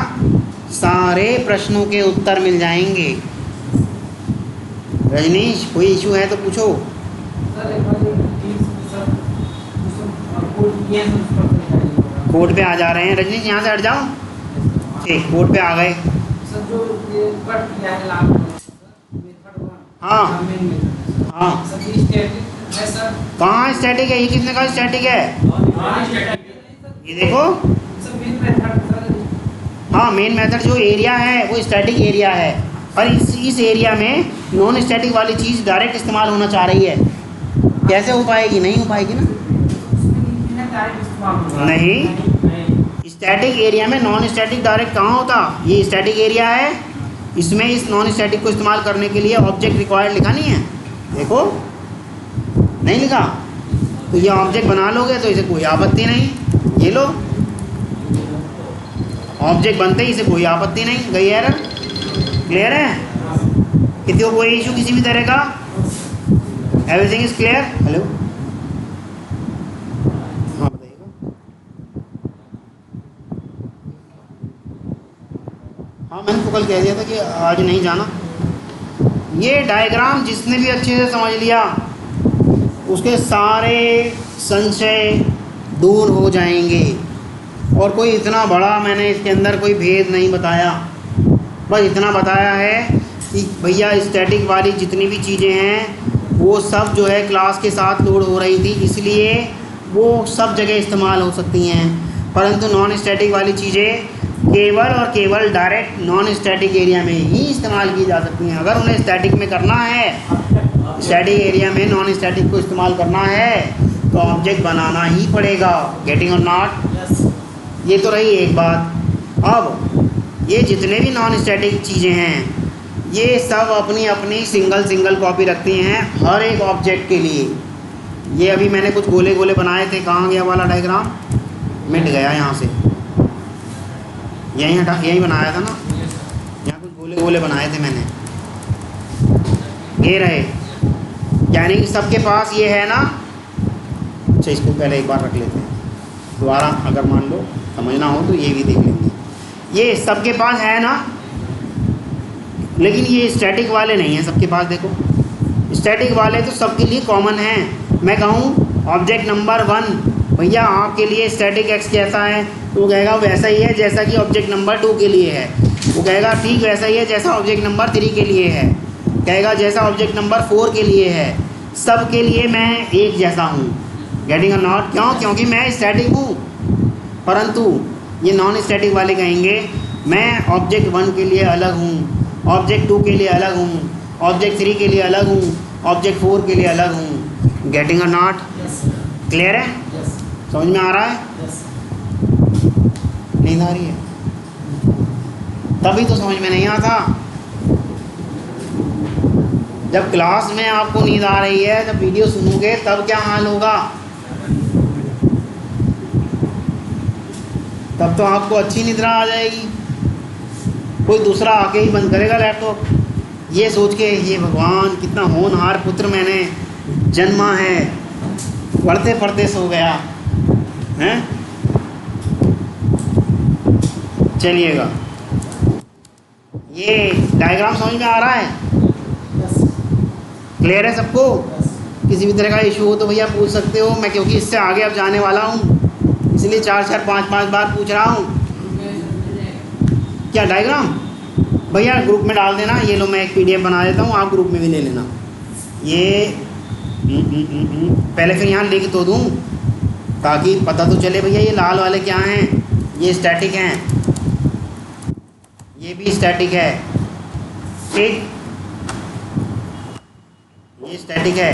S1: सारे प्रश्नों के उत्तर मिल जाएंगे। रजनीश, कोई इशू है तो पूछो। कोर्ट पे आ जा रहे हैं रजनीश, यहाँ से हट जाओ। ठीक, कोर्ट पे आ गए। हाँ हाँ, कहाँ स्टैटिक है? ये किसने कहा स्टैटिक है? ये देखो, हाँ, मेन मेथड जो एरिया है वो स्टैटिक एरिया है, और इस एरिया में नॉन स्टैटिक वाली चीज़ डायरेक्ट इस्तेमाल होना चाह रही है। कैसे हो पाएगी? नहीं हो पाएगी ना। नहीं, स्टैटिक एरिया में नॉन स्टैटिक डायरेक्ट कहाँ होता? ये स्टैटिक एरिया है, इसमें इस नॉन स्टैटिक को इस्तेमाल करने के लिए ऑब्जेक्ट रिक्वायर्ड लिखा नहीं है। देखो, नहीं लिखा, तो ये ऑब्जेक्ट बना लोगे तो इसे कोई आपत्ति नहीं। ये लो, ऑब्जेक्ट बनते ही इसे कोई आपत्ति नहीं, गई एरर। क्लियर है? किसी को कोई इशू किसी भी तरह का? Everything is clear? हेलो, हाँ बताइएगा। हाँ, मैंने तो कल कह दिया था कि आज नहीं जाना। ये डायग्राम जिसने भी अच्छे से समझ लिया उसके सारे संशय दूर हो जाएंगे। और कोई इतना बड़ा मैंने इसके अंदर कोई भेद नहीं बताया, बस इतना बताया है कि भैया स्टैटिक वाली जितनी भी चीज़ें हैं वो सब जो है क्लास के साथ लोड हो रही थी, इसलिए वो सब जगह इस्तेमाल हो सकती हैं, परंतु नॉन स्टैटिक वाली चीज़ें केवल और केवल डायरेक्ट नॉन स्टैटिक एरिया में ही इस्तेमाल की जा सकती हैं। अगर उन्हें स्टैटिक में करना है, स्टैटिक एरिया में नॉन स्टैटिक को इस्तेमाल करना है, तो ऑब्जेक्ट बनाना ही पड़ेगा। गेटिंग और नॉट?
S2: यस।
S1: ये तो रही एक बात। अब ये जितने भी नॉन स्टैटिक चीज़ें हैं ये सब अपनी अपनी सिंगल कॉपी रखती हैं हर एक ऑब्जेक्ट के लिए। ये अभी मैंने कुछ गोले गोले बनाए थे, कहाँ गया वाला डायग्राम? मिट गया यहाँ से, यहीं बनाया था ना, यहाँ कुछ गोले गोले बनाए थे मैंने, ये रहे। यानी कि सबके पास ये है ना। अच्छा इसको पहले एक बार रख लेते हैं, दोबारा अगर मान लो समझना हो तो ये भी देख लेंगे। ये सबके पास है ना, लेकिन ये स्टैटिक वाले नहीं हैं सबके पास। देखो स्टैटिक वाले तो सबके लिए कॉमन हैं। मैं कहूँ ऑब्जेक्ट नंबर 1 भैया आपके लिए स्टैटिक एक्स कैसा है, तो वो कहेगा वैसा ही है जैसा कि ऑब्जेक्ट नंबर 2 के लिए है। वो कहेगा ठीक वैसा ही है जैसा ऑब्जेक्ट नंबर 3 के लिए है, कहेगा जैसा ऑब्जेक्ट नंबर 4 के लिए है। सब के लिए मैं एक जैसा हूँ। गेटिंग और नॉट? क्यों? क्योंकि मैं स्टैटिक हूँ। परंतु ये नॉन स्टैटिक वाले कहेंगे मैं ऑब्जेक्ट 1 के लिए अलग हूँ, ऑब्जेक्ट 2 के लिए अलग हूँ, ऑब्जेक्ट 3 के लिए अलग हूँ, ऑब्जेक्ट 4 के लिए अलग हूँ। गेटिंग और नॉट?
S2: यस।
S1: क्लियर है?
S2: यस।
S1: समझ में आ रहा है?
S2: यस।
S1: नींद आ रही है? तभी तो समझ में नहीं आता। जब क्लास में आपको नींद आ रही है, जब वीडियो सुनोगे तब क्या हाल होगा? तब तो आपको अच्छी निद्रा आ जाएगी। कोई दूसरा आके ही बंद करेगा लैपटॉप, ये सोच के ये भगवान कितना होनहार पुत्र मैंने जन्मा है, पढ़ते पढ़ते सो गया हैं। चलिएगा, ये डायग्राम समझ में आ रहा है?
S2: यस।
S1: क्लियर है सबको?
S2: यस।
S1: किसी भी तरह का इशू हो तो भैया पूछ सकते हो। मैं क्योंकि इससे आगे अब जाने वाला हूँ इसलिए 4-4 5-5 बार पूछ रहा हूँ। क्या डायग्राम? भैया ग्रुप में डाल देना। ये लो मैं एक PDF बना देता हूँ, आप ग्रुप में भी ले लेना। ये पहले फिर यहाँ लिख तो दूँ ताकि पता तो चले भैया ये लाल वाले क्या हैं। ये स्टैटिक हैं, ये भी स्टैटिक है, ठीक, ये स्टैटिक है।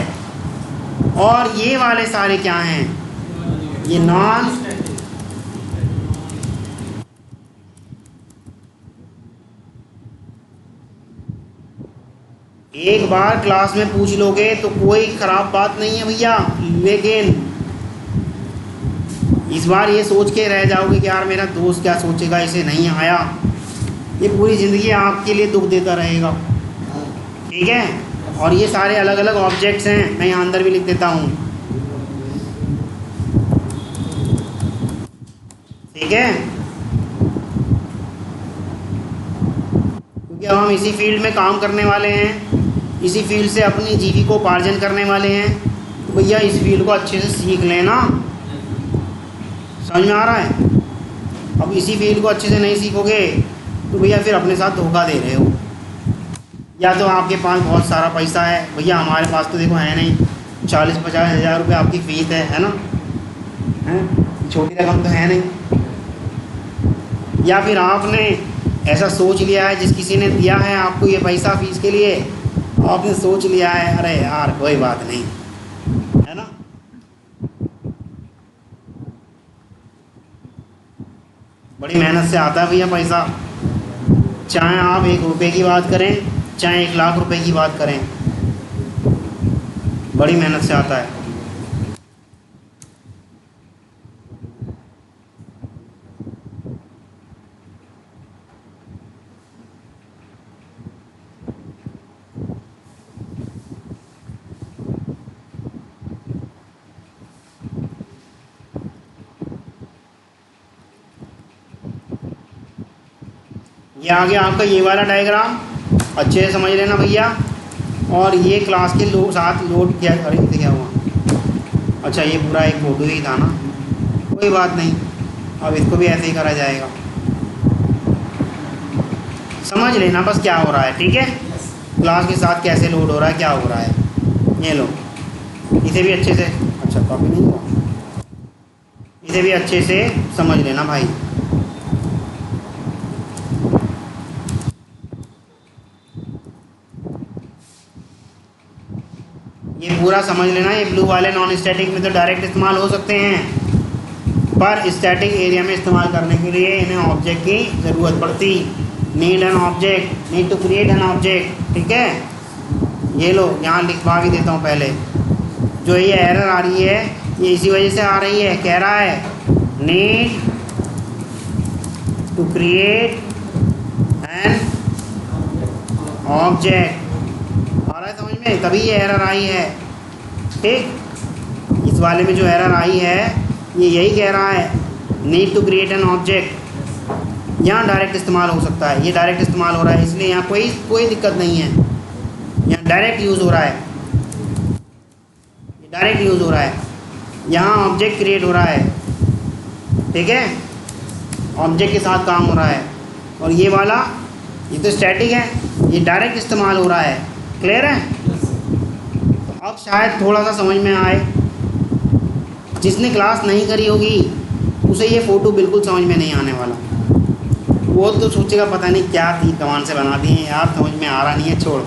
S1: और ये वाले सारे क्या हैं? ये नॉन। एक बार क्लास में पूछ लोगे तो कोई ख़राब बात नहीं है भैया, लेकिन इस बार ये सोच के रह जाओगे कि यार मेरा दोस्त क्या सोचेगा, इसे नहीं आया। ये पूरी ज़िंदगी आपके लिए दुख देता रहेगा, ठीक है। और ये सारे अलग अलग ऑब्जेक्ट्स हैं, मैं यहाँ अंदर भी लिख देता हूँ, ठीक है। क्योंकि अब हम इसी फील्ड में काम करने वाले हैं, इसी फील्ड से अपनी जीविकोपार्जन करने वाले हैं, तो भैया इस फील्ड को अच्छे से सीख लेना। समझ में आ रहा है? अब इसी फील्ड को अच्छे से नहीं सीखोगे तो भैया फिर अपने साथ धोखा दे रहे हो। या तो आपके पास बहुत सारा पैसा है, भैया हमारे पास तो देखो है नहीं, 40-50 हज़ार रुपये आपकी फ़ीस है ना, हैं, छोटी रकम तो है नहीं। या फिर आपने ऐसा सोच लिया है, जिस किसी ने दिया है आपको ये पैसा फ़ीस के लिए, आपने सोच लिया है अरे यार कोई बात नहीं, है ना। बड़ी मेहनत से आता है भैया पैसा, चाहे आप 1 रुपये की बात करें चाहे 1 लाख रुपए की बात करें, बड़ी मेहनत से आता है। ये आ गया आपका ये वाला डायग्राम, अच्छे से समझ लेना भैया। और ये क्लास के साथ लोड किया। अरे इसे क्या हुआ? अच्छा ये पूरा एक फ़ोटो ही था ना, कोई बात नहीं, अब इसको भी ऐसे ही करा जाएगा। समझ लेना बस क्या हो रहा है, ठीक है। क्लास के साथ कैसे लोड हो रहा है, क्या हो रहा है। ये लो, इसे भी अच्छे से, अच्छा कॉपी नहीं हुआ, इसे भी अच्छे से समझ लेना भाई। ये पूरा पूरा समझ लेना। ये ब्लू वाले नॉन स्टैटिक में तो डायरेक्ट इस्तेमाल हो सकते हैं, पर स्टैटिक एरिया में इस्तेमाल करने के लिए इन्हें ऑब्जेक्ट की ज़रूरत पड़ती। Need an object, need to create an object. ठीक है, ये लो यहाँ लिखवा भी देता हूँ पहले। जो ये एरर आ रही है ये इसी वजह से आ रही है, कह रहा है need to create an object. आ रहा है समझ में, तभी ये एरर आई है। ठीक, इस वाले में जो एरर आई है ये यही कह रहा है need to create an object. यहाँ डायरेक्ट इस्तेमाल हो सकता है, ये डायरेक्ट इस्तेमाल हो रहा है, इसलिए यहाँ कोई दिक्कत नहीं है। यहाँ डायरेक्ट यूज़ हो रहा है, ये डायरेक्ट यूज़ हो रहा है, यहाँ ऑब्जेक्ट क्रिएट हो रहा है। ठीक है, ऑब्जेक्ट के साथ काम हो रहा है। और ये वाला ये तो स्टैटिक है, ये डायरेक्ट इस्तेमाल हो रहा है। क्लियर है? तो अब शायद थोड़ा सा समझ में आए। जिसने क्लास नहीं करी होगी उसे ये फ़ोटो बिल्कुल समझ में नहीं आने वाला। वो तो सोचेगा पता नहीं क्या तीर कमान से बना दिए यार, समझ में आ रहा नहीं है, छोड़।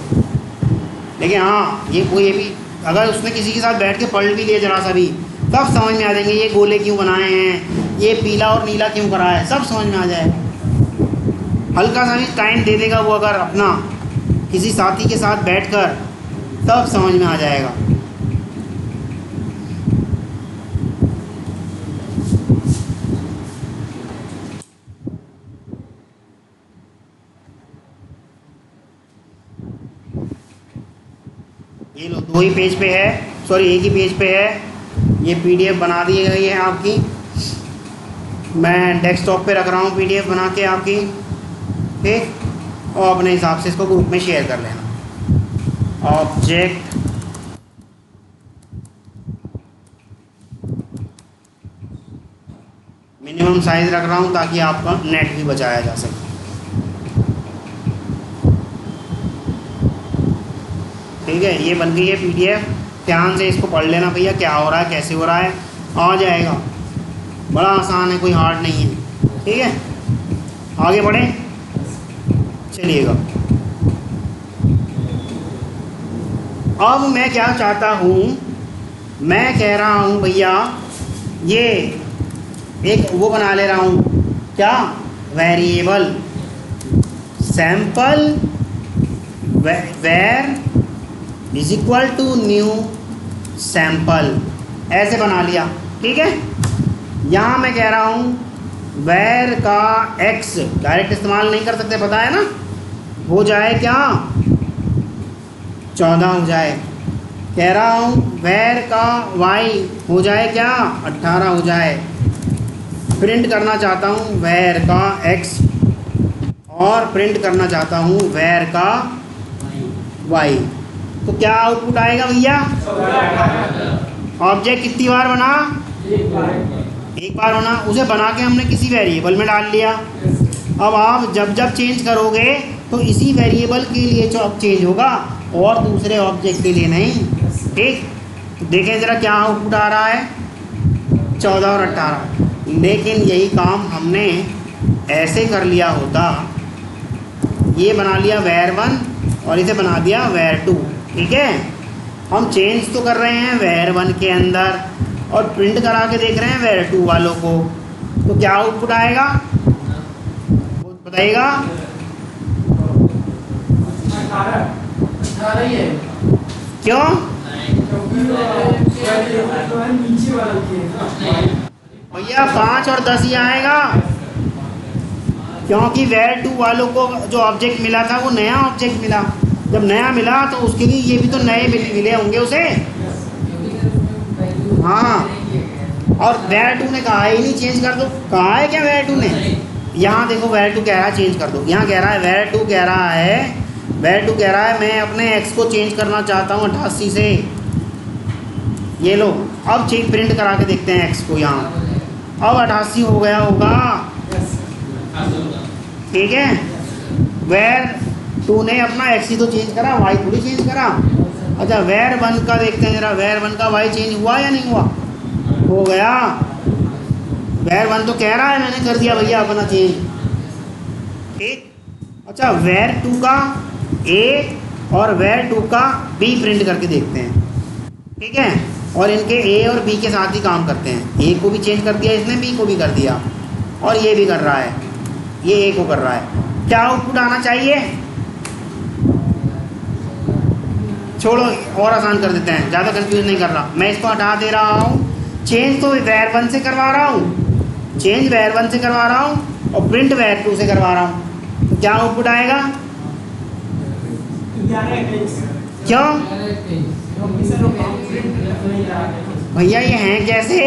S1: लेकिन हाँ, ये भी अगर उसने किसी के साथ बैठ के पढ़ भी लिया जरा सा भी, तब समझ में आ जाएंगे ये गोले क्यों बनाए हैं, ये पीला और नीला क्यों करा है, सब समझ में आ जाएगा। हल्का सा भी टाइम दे देगा वो अगर अपना किसी साथी के साथ बैठकर, तब समझ में आ जाएगा। ये लो, दो ही पेज पे है, सॉरी एक ही पेज पे है। ये पीडीएफ बना दी गई है आपकी, मैं डेस्कटॉप पे रख रहा हूँ पीडीएफ बना के आपकी। ठीक, और अपने हिसाब से इसको ग्रुप में शेयर कर लेना। ऑब्जेक्ट मिनिमम साइज़ रख रहा हूँ ताकि आपका नेट भी बचाया जा सके। ठीक है, ये बन गई है पीडीएफ। ध्यान से इसको पढ़ लेना भैया, क्या हो रहा है, कैसे हो रहा है, आ जाएगा। बड़ा आसान है, कोई हार्ड नहीं है। ठीक है, आगे बढ़ें, चलिएगा। अब मैं क्या चाहता हूँ, मैं कह रहा हूँ भैया ये एक वो बना ले रहा हूँ, क्या, variable sample var is equal to new sample, ऐसे बना लिया। ठीक है, यहाँ मैं कह रहा हूँ वेर का एक्स डायरेक्ट इस्तेमाल नहीं कर सकते, पता है ना, हो जाए क्या 14 हो जाए। कह रहा हूँ वेर का वाई हो जाए क्या 18 हो जाए। प्रिंट करना चाहता हूँ वेर का एक्स और प्रिंट करना चाहता हूँ वेर का वाई, तो क्या आउटपुट आएगा भैया? ऑब्जेक्ट कितनी बार बना? एक बार बना। उसे बना के हमने किसी वेरिएबल में डाल लिया। अब आप जब जब चेंज करोगे तो इसी वेरिएबल के लिए चेंज होगा और दूसरे ऑब्जेक्ट के लिए नहीं। ठीक, तो देखें ज़रा क्या आउटपुट आ रहा है, 14 और 18। लेकिन यही काम हमने ऐसे कर लिया होता, ये बना लिया var1 और इसे बना दिया var2। ठीक है, हम चेंज तो कर रहे हैं var1 के अंदर और प्रिंट करा के देख रहे हैं var2 वालों को, तो क्या आउटपुट आएगा बताइएगा?
S2: 18 ही है।
S1: क्यों? भैया 5 और 10 ही आएगा, क्योंकि var2 वालों को जो ऑब्जेक्ट मिला था वो नया ऑब्जेक्ट मिला। जब नया मिला तो उसके लिए ये भी तो नए मिले होंगे उसे। हाँ, और var2 ने कहा ही नहीं चेंज कर दो, कहा है क्या var2 ने? यहाँ देखो var2 कह रहा है चेंज कर दो, यहाँ कह रहा है var2 कह रहा है मैं अपने x को चेंज करना चाहता हूँ 88 से। ये लो, अब चेक प्रिंट करा के देखते हैं x को, यहाँ अब 88 हो गया होगा। ठीक है, var2 ने अपना x ही तो चेंज करा, y थोड़ी चेंज करा। अच्छा, var1 का देखते हैं जरा, var1 का y चेंज हुआ या नहीं हुआ? हो गया। var1 तो कह रहा है मैंने कर दिया भैया अपना चेंज। ठीक, अच्छा var2 का a और var2 का b प्रिंट करके देखते हैं। ठीक है, और इनके ए और बी के साथ ही काम करते हैं। ए को भी चेंज कर दिया इसने, बी को भी कर दिया, और ये भी कर रहा है, ये ए को कर रहा है। क्या आउटपुट आना चाहिए? छोड़ो, और आसान कर देते हैं, ज़्यादा कंफ्यूज नहीं कर रहा मैं, इसको हटा दे रहा हूँ। चेंज तो var 1 से करवा रहा हूँ, चेंज var 1 से करवा रहा हूँ, और प्रिंट var 2 से करवा रहा हूँ। तो क्या आउटपुट आएगा?
S2: 11
S1: क्यों
S2: सर
S1: भैया, ये हैं कैसे?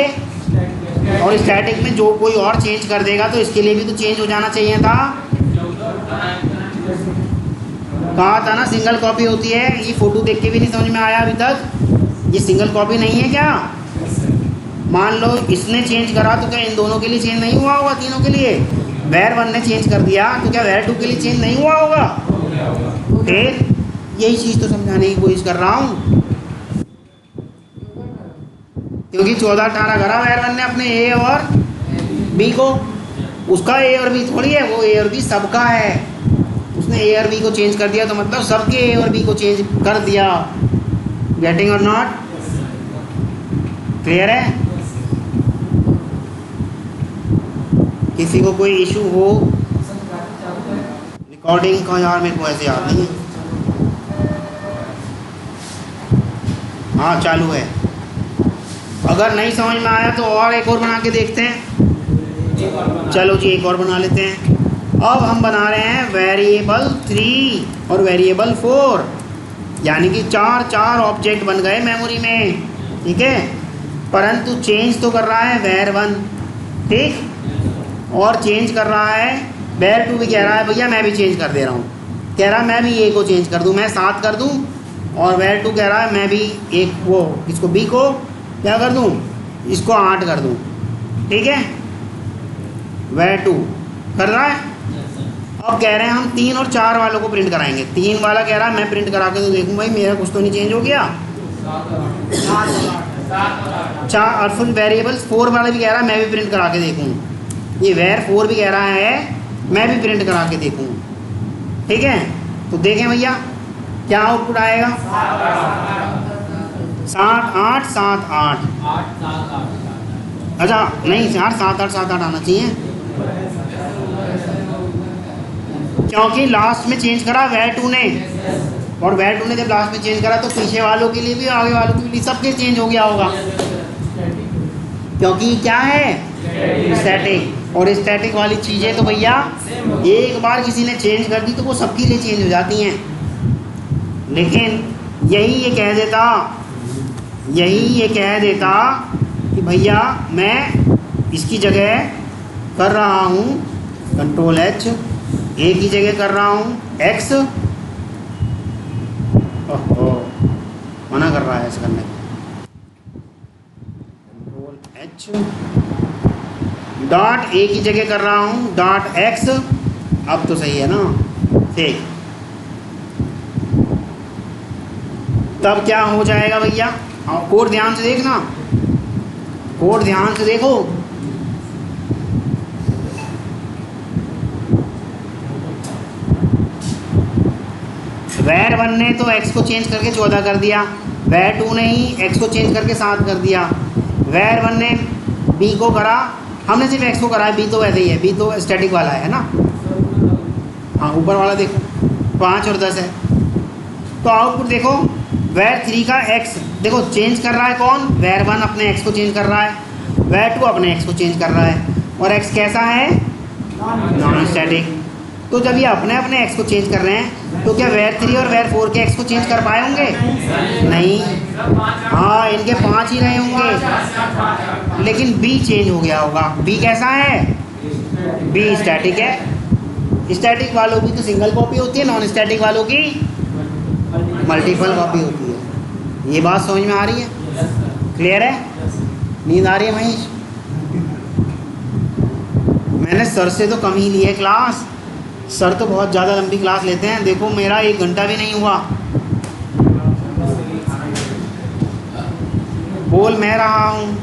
S1: और स्टैटिक में जो कोई और चेंज कर देगा तो इसके लिए भी तो चेंज हो जाना चाहिए था। कहा था ना सिंगल कॉपी होती है। ये फोटो देख के भी नहीं समझ में आया अभी तक? ये सिंगल कॉपी नहीं है क्या? मान लो इसने चेंज करा तो क्या इन दोनों के लिए चेंज नहीं हुआ होगा? तीनों के लिए var 1 ने चेंज कर दिया तो क्या var 2 के लिए चेंज नहीं हुआ होगा? फिर यही चीज़ तो समझाने की कोशिश कर रहा हूँ, क्योंकि 14-18 करा var 1 ने अपने ए और बी को। उसका ए और बी थोड़ी है, वो ए और बी सबका है। उसने ए और बी को चेंज कर दिया तो मतलब सबके ए और बी को चेंज कर दिया। गेटिंग और नॉट? क्लियर है? किसी को कोई इशू हो? रिकॉर्डिंग का यार मेरे को ऐसे याद नहीं है। हाँ चालू है। अगर नहीं समझ में आया तो और एक और बना के देखते हैं। चलो जी एक और बना लेते हैं। अब हम बना रहे हैं वेरिएबल 3 और वेरिएबल 4, यानी कि 4 ऑब्जेक्ट बन गए मेमोरी में। ठीक है, परंतु चेंज तो कर रहा है var 1, ठीक, और चेंज कर रहा है var 2 भी कह रहा है भैया मैं भी चेंज कर दे रहा हूँ। कह रहा है मैं भी ए को चेंज कर दूँ, मैं 7 कर दूँ, और var 2 कह रहा है मैं भी एक वो इसको बी को क्या कर दूँ, इसको 8 कर दूँ। ठीक है, var 2 कर रहा है। अब कह रहे हैं हम 3 और 4 वालों को प्रिंट कराएंगे। 3 वाला कह रहा है मैं प्रिंट करा के तो देखूँ भाई मेरा कुछ तो नहीं चेंज हो गया। 4 और फिर वेरिएबल्स 4 वाला भी कह रहा है मैं भी प्रिंट करा के देखूँ। ये var 4 भी कह रहा है मैं भी प्रिंट करा के देखूँ। ठीक है, तो देखें भैया क्या आउटपुट आएगा। 7 8 7 8। अच्छा नहीं 8 7 8 7 8 आना चाहिए, क्योंकि लास्ट में चेंज करा var 2 ने, और var 2 ने जब लास्ट में चेंज करा तो पीछे वालों के लिए भी आगे वालों के लिए सबके चेंज हो गया होगा, क्योंकि क्या है स्टैटिक। और स्टैटिक वाली चीज़ें तो भैया एक बार किसी ने चेंज कर दी तो वो सबके लिए चेंज हो जाती हैं। लेकिन यही ये कह देता कि भैया मैं इसकी जगह कर रहा हूँ कंट्रोल H, ए की जगह कर रहा हूँ X। ओहो मना कर रहा है ऐसा करने। कंट्रोल H डॉट ए की जगह कर रहा हूँ डॉट X। अब तो सही है ना? ठीक, तब क्या हो जाएगा भैया? कोड ध्यान से देखना, कोड ध्यान से देखो। var 1 ने तो x को चेंज करके 14 कर दिया, var 2 ने ही x को चेंज करके 7 कर दिया। var 1 ने b को करा, हमने सिर्फ x को करा है, b तो वैसे ही है, b तो स्टैटिक वाला है ना। हाँ ऊपर वाला देखो 5 और 10 है। तो आउटपुट देखो var 3 का x देखो चेंज कर रहा है कौन? var 1 अपने x को चेंज कर रहा है, var 2 अपने x को चेंज कर रहा है, और x कैसा है? Non static. तो जब ये अपने अपने x को चेंज कर रहे हैं तो क्या var 3 और var 4 के x को चेंज कर पाए होंगे? नहीं। हाँ इनके 5 ही रहे होंगे, लेकिन b चेंज हो गया होगा। b कैसा है? b स्टैटिक है। स्टैटिक वालों की तो सिंगल कॉपी होती है, नॉन स्टैटिक वालों की मल्टीपल कॉपी होती है। ये बात समझ में आ रही है? क्लियर है? नींद आ रही है महेश? मैंने सर से तो कम ही ली है क्लास, सर तो बहुत ज़्यादा लंबी क्लास लेते हैं। देखो मेरा 1 घंटा भी नहीं हुआ, बोल मैं रहा हूँ।